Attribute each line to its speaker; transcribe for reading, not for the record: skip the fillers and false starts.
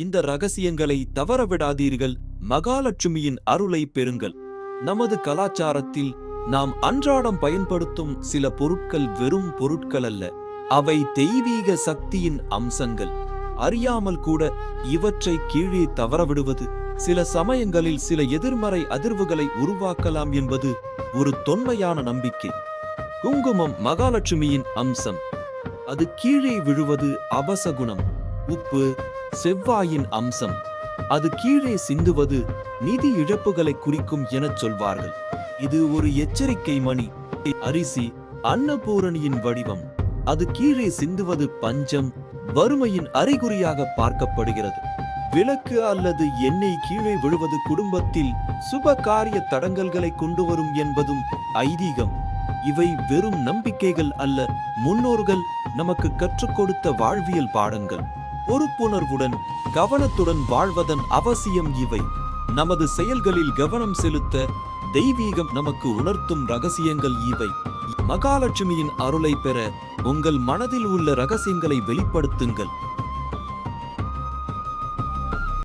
Speaker 1: இந்த ரகசியங்களை தவறவிடாதீர்கள். மகாலட்சுமியின் அருளை பெறுங்கள். நமது கலாச்சாரத்தில் நாம் அன்றாடம் பயன்படுத்தும் சில பொருட்கள் வெறும் பொருட்கள் அல்ல, அவை தெய்வீக சக்தியின் அம்சங்கள். அறியாமல் கூட இவற்றை கீழே தவறவிடுவது சில சமயங்களில் சில எதிர்மறை அதிர்வுகளை உருவாக்கலாம் என்பது ஒரு தொன்மையான நம்பிக்கை. குங்குமம் மகாலட்சுமியின் அம்சம். அது கீழே விழுவது அபசகுணம். உப்பு செவ்வாயின் அம்சம். அது கீழே சிந்துவது நிதி இழப்புகளை குறிக்கும் எனச் சொல்வார்கள். இது ஒரு எச்சரிக்கை மணி. அரிசி அன்னபூரணியின் வடிவம். அது கீழே சிந்துவது பஞ்சம், வறுமையின் அறிகுறியாக பார்க்கப்படுகிறது. விளக்கு அல்லது எண்ணெய் கீழே விழுவது குடும்பத்தில் சுப காரிய தடங்கல்களை கொண்டு வரும் என்பதும் ஐதீகம். இவை வெறும் நம்பிக்கைகள் அல்ல, முன்னோர்கள் நமக்கு கற்றுக் கொடுத்த வாழ்வியல் பாடங்கள். பொறுப்புணர்வுடன் கவனத்துடன் வாழ்வதன் அவசியம் இவை. நமது செயல்களில் கவனம் செலுத்த தெய்வீகம் நமக்கு உணர்த்தும் ரகசியங்கள் இவை. மகாலட்சுமியின் அருளை பெற உங்கள் மனதில் உள்ள ரகசியங்களை வெளிப்படுத்துங்கள்.